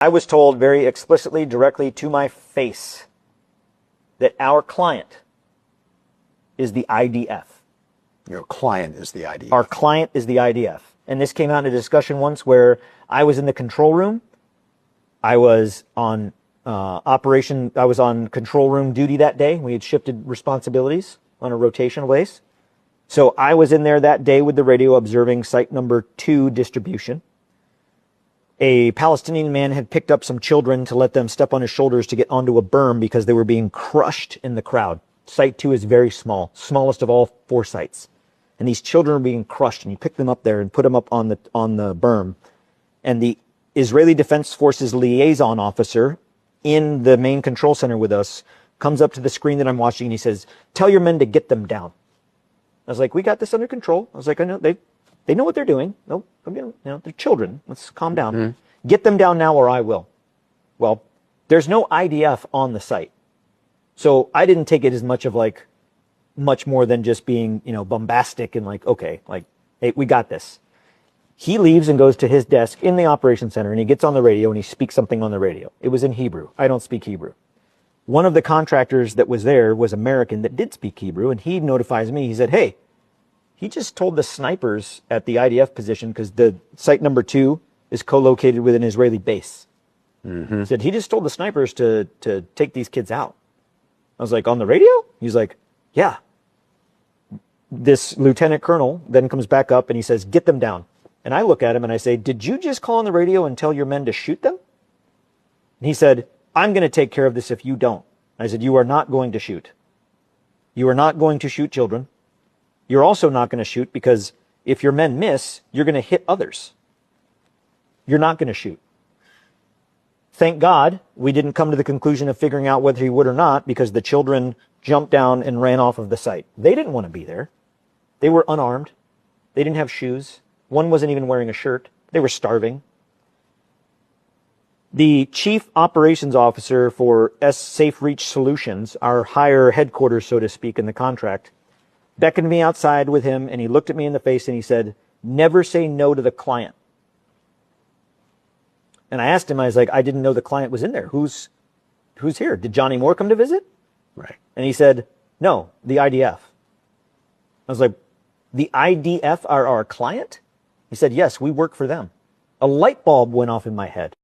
I was told very explicitly, directly to my face, that our client is the IDF. Your client is the IDF. Our client is the IDF. And this came out in a discussion once where I was in the control room. I was on I was on control room duty that day. We had shifted responsibilities on a rotational base. So I was in there that day with the radio observing site number 2 distribution. A Palestinian man had picked up some children to let them step on his shoulders to get onto a berm because they were being crushed in the crowd. Site 2 is very small, smallest of all 4 sites. And these children are being crushed, and you pick them up there and put them up on the berm. And the Israeli Defense Forces liaison officer in the main control center with us comes up to the screen that I'm watching, and he says, "Tell your men to get them down." I was like, "We got this under control." I was like, "I know they know what they're doing. No, they're children. Let's calm down. Mm-hmm. Get them down now, or I will." Well, there's no IDF on the site, so I didn't take it as much more than just being, bombastic and like, okay, like, hey, we got this. He leaves and goes to his desk in the operations center, and he gets on the radio and he speaks something on the radio. It was in Hebrew. I don't speak Hebrew. One of the contractors that was there was American that did speak Hebrew, and he notifies me. He said, "Hey, he just told the snipers at the IDF position," because the site number 2 is co-located with an Israeli base. Mm-hmm. He said, he just told the snipers to take these kids out. I was like, "On the radio?" He's like, "Yeah." This lieutenant colonel then comes back up and he says, "Get them down." And I look at him and I say, "Did you just call on the radio and tell your men to shoot them?" And he said, "I'm going to take care of this if you don't." I said, "You are not going to shoot. You are not going to shoot children. You're also not going to shoot because if your men miss, you're going to hit others. You're not going to shoot." Thank God we didn't come to the conclusion of figuring out whether he would or not, because the children jumped down and ran off of the site. They didn't want to be there. They were unarmed. They didn't have shoes. One wasn't even wearing a shirt. They were starving. The chief operations officer for Safe Reach Solutions, our higher headquarters, so to speak, in the contract, beckoned me outside with him, and he looked at me in the face and he said, "Never say no to the client." And I asked him, I was like, "I didn't know the client was in there. Who's here? Did Johnny Moore come to visit?" Right. And he said, "No, the IDF." I was like, "The IDF are our client?" He said, "Yes, we work for them." A light bulb went off in my head.